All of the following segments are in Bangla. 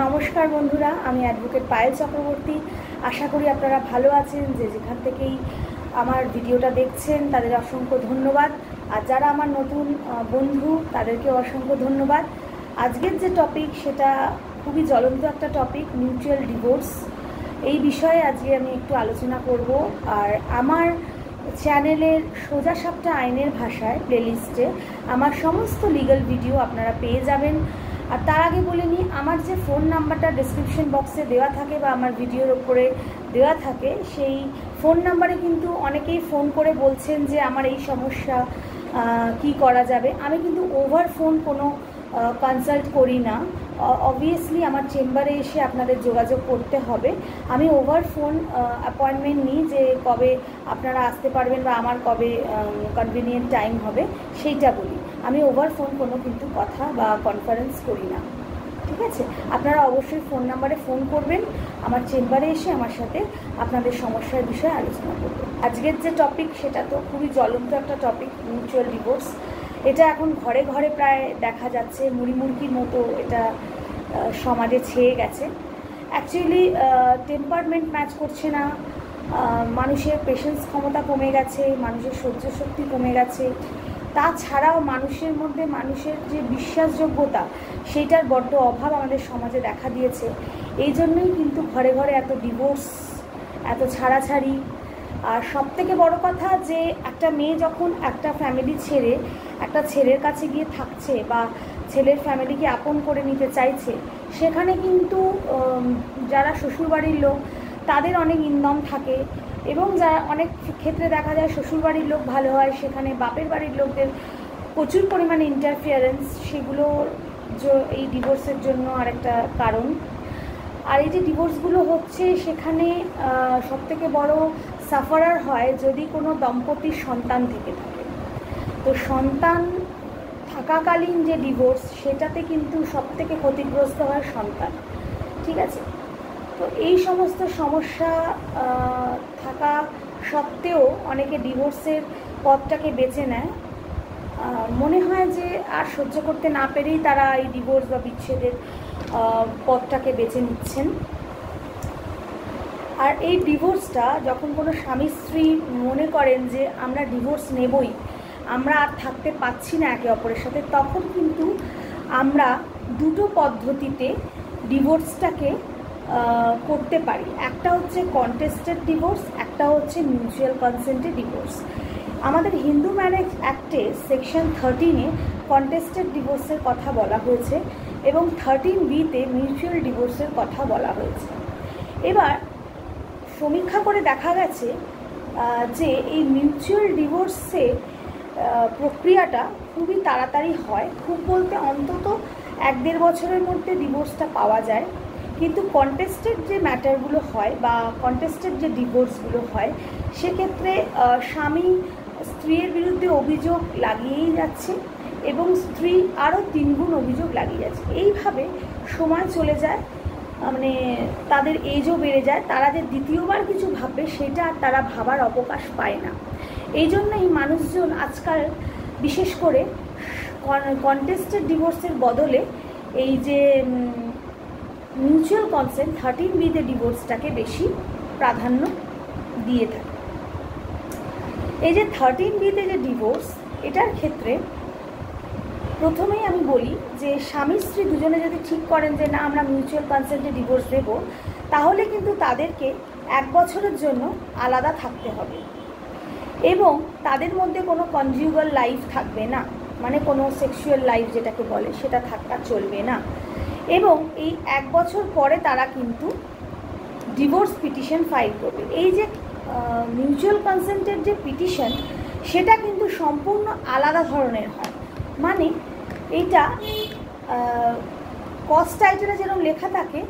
নমস্কার বন্ধুরা, আমি অ্যাডভোকেট পায়েল চক্রবর্তী। আশা করি আপনারা ভালো আছেন। যেখান থেকেই আমার ভিডিওটা দেখছেন তাদের অসংখ্য ধন্যবাদ। আর যারা আমার নতুন বন্ধু তাদেরকে অসংখ্য ধন্যবাদ। আজকের যে টপিক সেটা খুবই জ্বলন্ত একটা টপিক, মিউচুয়াল ডিভোর্স। এই বিষয়ে আজকে আমি একটু আলোচনা করব। আর আমার চ্যানেলের সোজা সাপটা আইনের ভাষায় প্লেলিস্টে আমার সমস্ত লিগ্যাল ভিডিও আপনারা পেয়ে যাবেন। আর তার আগে বলে নিই, আমার যে ফোন নাম্বারটা ডেসক্রিপশন বক্সে দেওয়া থাকে বা আমার ভিডিওর ওপরে দেওয়া থাকে, সেই ফোন নাম্বারে কিন্তু অনেকেই ফোন করে বলছেন যে আমার এই সমস্যা কি করা যাবে। আমি কিন্তু ওভার ফোন কোনো কনসাল্ট করি না। অবভিয়াসলি আমার চেম্বারে এসে আপনাদের যোগাযোগ করতে হবে। আমি ওভার ফোন অ্যাপয়েন্টমেন্ট নিই যে কবে আপনারা আসতে পারবেন বা আমার কবে কনভিনিয়েন্ট টাইম হবে সেইটা বলি। আমি ওভার ফোন কোনো কিন্তু কথা বা কনফারেন্স করি না, ঠিক আছে? আপনারা অবশ্যই ফোন নাম্বারে ফোন করবেন, আমার চেম্বারে এসে আমার সাথে আপনাদের সমস্যার বিষয়ে আলোচনা করবেন। আজকের যে টপিক সেটা তো খুবই জ্বলন্ত একটা টপিক, মিউচুয়াল ডিভোর্স। এটা এখন ঘরে ঘরে প্রায় দেখা যাচ্ছে, মুড়িমুড়কির মতো এটা সমাজে ছেয়ে গেছে। অ্যাকচুয়ালি টেম্পারমেন্ট ম্যাচ করছে না, মানুষের পেশেন্স ক্ষমতা কমে গেছে, মানুষের সহ্য শক্তি কমে গেছে। তাছাড়াও মানুষের মধ্যে মানুষের যে বিশ্বাসযোগ্যতা সেইটার বড্ড অভাব আমাদের সমাজে দেখা দিয়েছে। এই জন্যই কিন্তু ঘরে ঘরে এত ডিভোর্স, এত ছাড়াছাড়ি। আর সবথেকে বড় কথা যে একটা মেয়ে যখন একটা ফ্যামিলি ছেড়ে একটা ছেলের কাছে গিয়ে থাকছে বা ছেলের ফ্যামিলিকে আপন করে নিতে চাইছে, সেখানে কিন্তু যারা শ্বশুরবাড়ির লোক তাদের অনেক ইনদম থাকে, এবং যারা অনেক ক্ষেত্রে দেখা যায় শ্বশুরবাড়ির লোক ভালো হয়, সেখানে বাপের বাড়ির লোকদের প্রচুর পরিমাণে ইন্টারফিয়ারেন্স, সেগুলো এই ডিভোর্সের জন্য আরেকটা কারণ। আর এই যে ডিভোর্সগুলো হচ্ছে, সেখানে সবথেকে বড় সাফারার হয় যদি কোনো দম্পতির সন্তান থেকে থাকে। তো সন্তান থাকাকালীন যে ডিভোর্স, সেটাতে কিন্তু সবথেকে ক্ষতিগ্রস্ত হয় সন্তান, ঠিক আছে? তো এই সমস্ত সমস্যা থাকা সত্ত্বেও অনেকে ডিভোর্সের পথটাকে বেছে নেয়। মনে হয় যে আর সহ্য করতে না পেরেই তারা এই ডিভোর্স বা বিচ্ছেদের পথটাকে বেছে নিচ্ছেন। আর এই ডিভোর্সটা যখন কোনো স্বামী স্ত্রী মনে করেন যে আমরা ডিভোর্স নেবই, আমরা আর থাকতে পারছি না একে অপরের সাথে, তখন কিন্তু আমরা দুটো পদ্ধতিতে ডিভোর্সটাকে করতে পারি। একটা হচ্ছে কন্টেস্টেড ডিভোর্স, একটা হচ্ছে মিউচুয়াল কনসেন্টেড ডিভোর্স। আমাদের হিন্দু ম্যারেজ অ্যাক্টে সেকশন 13-এ কন্টেস্টেড ডিভোর্সের কথা বলা হয়েছে এবং 13B-তে মিউচুয়াল ডিভোর্সের কথা বলা হয়েছে। এবার সমীক্ষা করে দেখা গেছে যে এই মিউচুয়াল ডিভোর্সে প্রক্রিয়াটা খুবই তাড়াতাড়ি হয়, খুব বলতে অন্তত 1-1.5 বছরের মধ্যে ডিভোর্সটা পাওয়া যায়। কিন্তু কন্টেস্টেড যে ম্যাটারগুলো হয় বা কন্টেস্টেড যে ডিভোর্সগুলো হয়, সেক্ষেত্রে স্বামী স্ত্রীর বিরুদ্ধে অভিযোগ লাগিয়েই যাচ্ছে এবং স্ত্রী আরও 3 গুণ অভিযোগ লাগিয়ে যাচ্ছে। এইভাবে সময় চলে যায়, মানে তাদের এজও বেড়ে যায়, তারা যে দ্বিতীয়বার কিছু ভাববে সেটা আর তারা ভাবার অবকাশ পায় না। এই জন্যই মানুষজন আজকাল বিশেষ করে কন্টেস্টেড ডিভোর্সের বদলে এই যে মিউচুয়াল কনসেন্ট 13B-তে ডিভোর্সটাকে বেশি প্রাধান্য দিয়ে থাকে। এই যে 13B-তে যে ডিভোর্স, এটার ক্ষেত্রে প্রথমেই আমি বলি যে স্বামী স্ত্রী দুজনে যদি ঠিক করেন যে না আমরা মিউচুয়াল কনসেন্টে ডিভোর্স দেব, তাহলে কিন্তু তাদেরকে 1 বছরের জন্য আলাদা থাকতে হবে এবং তাদের মধ্যে কোনো কনজুগাল লাইফ থাকবে না, মানে কোনো সেক্সুয়াল লাইফ যেটাকে বলে সেটা থাকা চলবে না। এবং এই 1 বছর পরে তারা কিন্তু ডিভোর্স পিটিশন ফাইল করবে। এই যে মিউচুয়াল কনসেন্টের যে পিটিশন, সেটা কিন্তু সম্পূর্ণ আলাদা ধরনের হয়। মানে এইটা কজ টাইটেলে যেরকম লেখা থাকে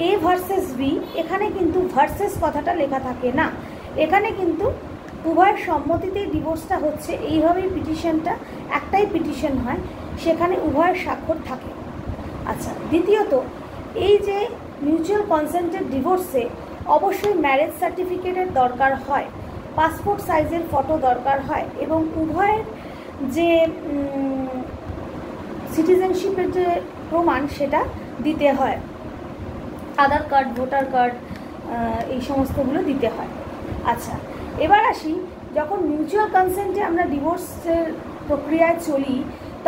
A ভার্সেস B, এখানে কিন্তু ভার্সেস কথাটা লেখা থাকে না। এখানে কিন্তু উভয়ের সম্মতিতেই ডিভোর্সটা হচ্ছে, এইভাবেই পিটিশনটা একটাই পিটিশন হয়, সেখানে উভয়ের স্বাক্ষর থাকে। আচ্ছা, দ্বিতীয়ত এই যে মিউচুয়াল কনসেন্টেড ডিভোর্সে অবশ্যই ম্যারেজ সার্টিফিকেটের দরকার হয়, পাসপোর্ট সাইজের ফটো দরকার হয় এবং উভয়ের যে সিটিজেনশিপের যে প্রমাণ সেটা দিতে হয়। আধার কার্ড, ভোটার কার্ড, এই সমস্তগুলো দিতে হয়। আচ্ছা, এবার আসি, যখন মিউচুয়াল কনসেন্টে আমরা ডিভোর্সের প্রক্রিয়ায় চলি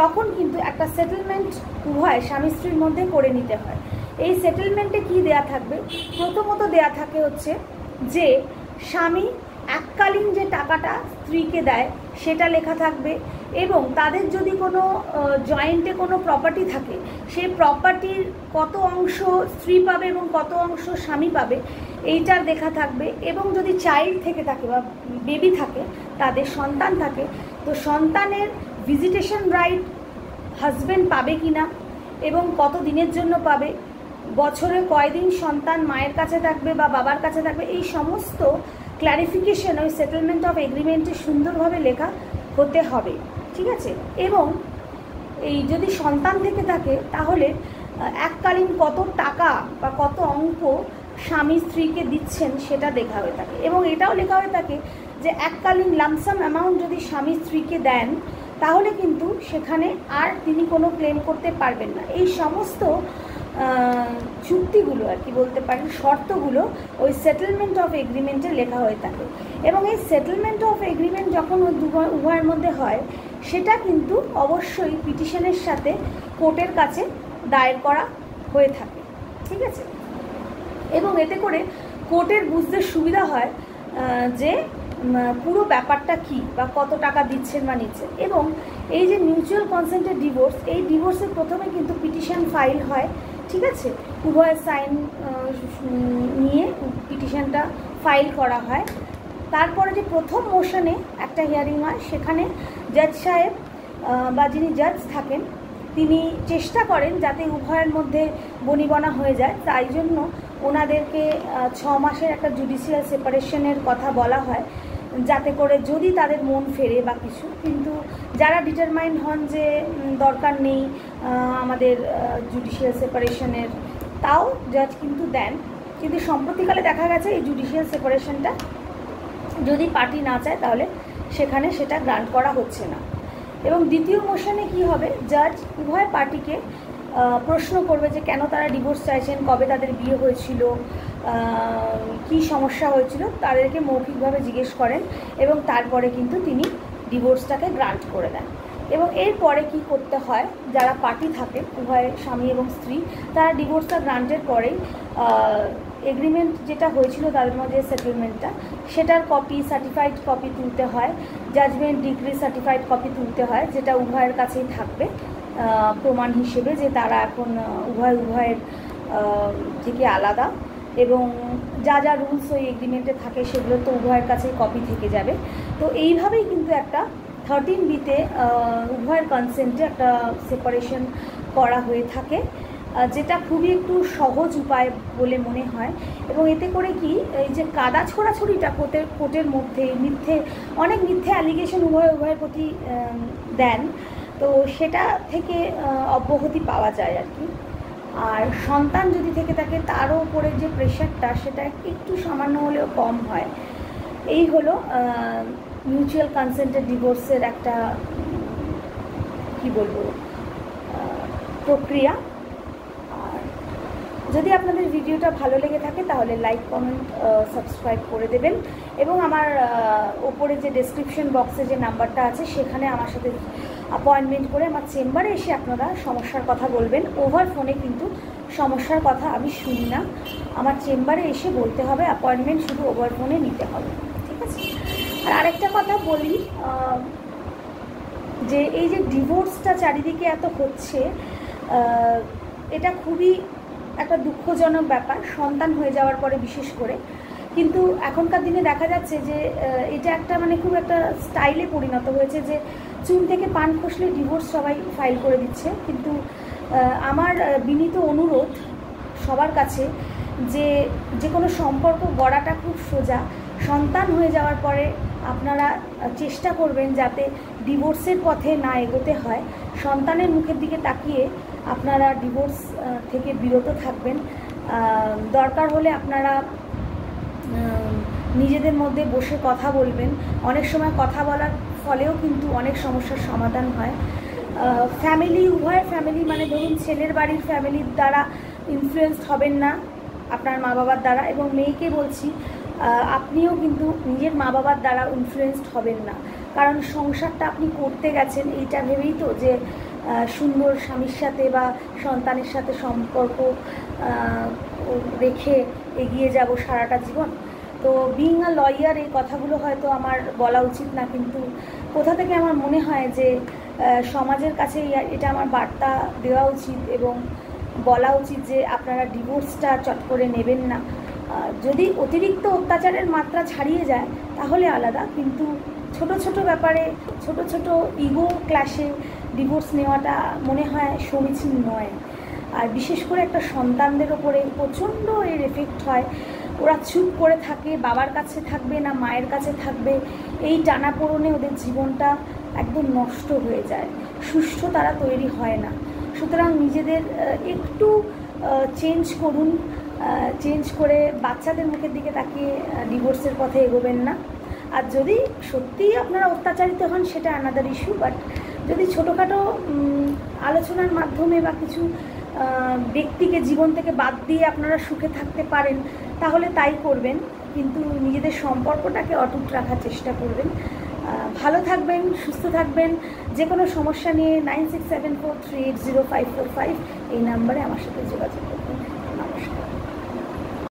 তখন কিন্তু একটা সেটেলমেন্ট উভয় স্বামী স্ত্রীর মধ্যে করে নিতে হয়। এই সেটেলমেন্টে কি দেয়া থাকবে? প্রথমত দেয়া থাকে হচ্ছে যে স্বামী এককালীন যে টাকাটা স্ত্রীকে দেয় সেটা লেখা থাকবে, এবং তাদের যদি কোনো জয়েন্টে কোনো প্রপার্টি থাকে সেই প্রপার্টির কত অংশ স্ত্রী পাবে এবং কত অংশ স্বামী পাবে এইটার দেখা থাকবে। এবং যদি চাইল্ড থেকে থাকে বা বেবি থাকে, তাদের সন্তান থাকে, তো সন্তানের ভিজিটেশন রাইট হাজব্যান্ড পাবে কি না এবং কত দিনের জন্য পাবে, বছরে কয়দিন সন্তান মায়ের কাছে থাকবে বা বাবার কাছে থাকবে, এই সমস্ত ক্ল্যারিফিকেশন ওই সেটেলমেন্ট অফ এগ্রিমেন্টে সুন্দরভাবে লেখা হতে হবে, ঠিক আছে। এবং এই যদি সন্তান থেকে থাকে তাহলে এককালীন কত টাকা বা কত অঙ্ক স্বামী স্ত্রীকে দিচ্ছেন সেটা লেখা হয়ে থাকে। এবং এটাও লেখা হয়ে থাকে যে এককালীন লামসাম অ্যামাউন্ট যদি স্বামী স্ত্রীকে দেন তাহলে কিন্তু সেখানে আর তিনি কোনো ক্লেম করতে পারবেন না। এই সমস্ত চুক্তিগুলো আর কি বলতে পারেন, শর্তগুলো ওই সেটেলমেন্ট অফ এগ্রিমেন্টে লেখা হয়ে থাকে। এবং এই সেটেলমেন্ট অফ এগ্রিমেন্ট যখন উভয়ের মধ্যে হয় সেটা কিন্তু অবশ্যই পিটিশনের সাথে কোর্টের কাছে দায়ের করা হয়ে থাকে, ঠিক আছে। এবং এতে করে কোর্টের বুঝতে সুবিধা হয় যে পুরো ব্যাপারটা কি বা কত টাকা দিচ্ছেন বা নিচ্ছেন। এবং এই যে মিউচুয়াল কনসেন্টের ডিভোর্স, এই ডিভোর্সের প্রথমে কিন্তু পিটিশন ফাইল হয়, ঠিক আছে। উভয় সাইন নিয়ে পিটিশনটা ফাইল করা হয়। তারপরে যে প্রথম মোশনে একটা হিয়ারিং হয়, সেখানে জাজ সাহেব বা যিনি জাজ থাকেন তিনি চেষ্টা করেন যাতে উভয়ের মধ্যে বনিবনা হয়ে যায়, তাই জন্য ওনাদেরকে 6 মাসের একটা জুডিশিয়াল সেপারেশনের কথা বলা হয়, যাতে করে যদি তাদের মন ফেরে বা কিছু, কিন্তু যারা ডিটারমাইন্ড হন যে দরকার নেই আমাদের জুডিশিয়াল সেপারেশনের, তাও জাজ কিন্তু দেন। কিন্তু সম্প্রতিকালে দেখা গেছে এই জুডিশিয়াল সেপারেশনটা যদি পার্টি না চায় তাহলে সেখানে সেটা গ্রান্ট করা হচ্ছে না। এবং দ্বিতীয় মোশনে কি হবে, জাজ উভয় পার্টিকে প্রশ্ন করবে যে কেন তারা ডিভোর্স চাইছেন, কবে তাদের বিয়ে হয়েছিল, কি সমস্যা হয়েছিল, তাদেরকে মৌখিকভাবে জিজ্ঞেস করেন এবং তারপরে কিন্তু তিনি ডিভোর্সটাকে গ্রান্ট করে দেন। এবং এরপরে কি করতে হয়, যারা পার্টি থাকে উভয় স্বামী এবং স্ত্রী, তারা ডিভোর্সটা গ্রান্টের পরেই এগ্রিমেন্ট যেটা হয়েছিল তাদের মধ্যে সেটেলমেন্টটা, সেটার কপি, সার্টিফাইড কপি তুলতে হয়, জাজমেন্ট ডিগ্রি সার্টিফাইড কপি তুলতে হয়, যেটা উভয়ের কাছেই থাকবে প্রমাণ হিসেবে যে তারা এখন উভয়ের থেকে আলাদা। এবং যা যা রুলস ওই এগ্রিমেন্টে থাকে সেগুলো তো উভয়ের কাছেই কপি থেকে যাবে। তো এইভাবেই কিন্তু একটা 13B-তে উভয়ের কনসেন্টে একটা সেপারেশন করা হয়ে থাকে, যেটা খুবই একটু সহজ উপায় বলে মনে হয়। এবং এতে করে কি এই যে কাদা ছোড়াছুড়িটা কোর্টের মধ্যে অনেক মিথ্যে অ্যালিগেশন উভয়ের প্রতি দেন, তো সেটা থেকে অব্যাহতি পাওয়া যায় আর কি। আর সন্তান যদি থেকে থাকে তারও উপরে যে প্রেশারটা সেটা একটু সামান্য হলেও কম হয়। এই হলো মিউচুয়াল কনসেন্টেড ডিভোর্সের একটা কি বলবো প্রক্রিয়া। আর যদি আপনাদের ভিডিওটা ভালো লেগে থাকে তাহলে লাইক, কমেন্ট, সাবস্ক্রাইব করে দেবেন। এবং আমার ওপরে যে ডেসক্রিপশন বক্সে যে নাম্বারটা আছে সেখানে আমার সাথে অ্যাপয়েন্টমেন্ট করে আমার চেম্বারে এসে আপনারা সমস্যার কথা বলবেন। ওভার ফোনে কিন্তু সমস্যার কথা আমি শুনি না, আমার চেম্বারে এসে বলতে হবে, অ্যাপয়েন্টমেন্ট শুধু ওভার ফোনে নিতে হবে, ঠিক আছে। আর আরেকটা কথা বলি, যে এই যে ডিভোর্সটা চারিদিকে এত হচ্ছে, এটা খুবই একটা দুঃখজনক ব্যাপার, সন্তান হয়ে যাওয়ার পরে বিশেষ করে। কিন্তু এখনকার দিনে দেখা যাচ্ছে যে এটা একটা মানে খুব একটা স্টাইলে পরিণত হয়েছে যে চুন থেকে পান খসলে ডিভোর্স সবাই ফাইল করে দিচ্ছে। কিন্তু আমার বিনীত অনুরোধ সবার কাছে যে কোনো সম্পর্ক গড়াটা খুব সোজা। সন্তান হয়ে যাওয়ার পরে আপনারা চেষ্টা করবেন যাতে ডিভোর্সের পথে না এগোতে হয়। সন্তানের মুখের দিকে তাকিয়ে আপনারা ডিভোর্স থেকে বিরত থাকবেন। দরকার হলে আপনারা নিজেদের মধ্যে বসে কথা বলবেন। অনেক সময় কথা বলার ফলেও কিন্তু অনেক সমস্যার সমাধান হয়। ফ্যামিলি, উভয় ফ্যামিলি মানে ধরুন ছেলের বাড়ির ফ্যামিলির দ্বারা ইনফ্লুয়েসড হবেন না, আপনার মা বাবার দ্বারা। এবং মেয়েকে বলছি আপনিও কিন্তু নিজের মা বাবার দ্বারা ইনফ্লুয়েসড হবেন না, কারণ সংসারটা আপনি করতে গেছেন এইটা ভেবেই তো যে সুন্দর স্বামীর সাথে বা সন্তানের সাথে সম্পর্ক রেখে এগিয়ে যাব সারাটা জীবন। তো বিইং আ লয়ার এই কথাগুলো হয়তো আমার বলা উচিত না, কিন্তু কোথা থেকে আমার মনে হয় যে সমাজের কাছে এটা আমার বার্তা দেওয়া উচিত এবং বলা উচিত যে আপনারা ডিভোর্সটা চট করে নেবেন না। যদি অতিরিক্ত অত্যাচারের মাত্রা ছাড়িয়ে যায় তাহলে আলাদা, কিন্তু ছোট ছোট ব্যাপারে ছোট ছোট ইগো ক্লাসে ডিভোর্স নেওয়াটা মনে হয় সমীচীন নয়। আর বিশেষ করে একটা সন্তানদের ওপরে প্রচণ্ড এর এফেক্ট হয়। ওরা চুপ করে থাকে, বাবার কাছে থাকবে না মায়ের কাছে থাকবে, এই টানাপোড়েনে ওদের জীবনটা একদম নষ্ট হয়ে যায়, সুষ্ঠু তারা তৈরি হয় না। সুতরাং নিজেদের একটু চেঞ্জ করুন, চেঞ্জ করে বাচ্চাদের মুখের দিকে তাকিয়ে ডিভোর্সের পথে এগোবেন না। আর যদি সত্যিই আপনারা অত্যাচারিত হন সেটা আনাদার ইস্যু, বাট যদি ছোটোখাটো আলোচনার মাধ্যমে বা কিছু ব্যক্তিকে জীবন থেকে বাদ দিয়ে আপনারা সুখে থাকতে পারেন তাহলে তাই করবেন, কিন্তু নিজেদের সম্পর্কটাকে অটুট রাখার চেষ্টা করবেন। ভালো থাকবেন, সুস্থ থাকবেন। যে কোনো সমস্যা নিয়ে 9674380545 এই নাম্বারে আমার সাথে যোগাযোগ করুন।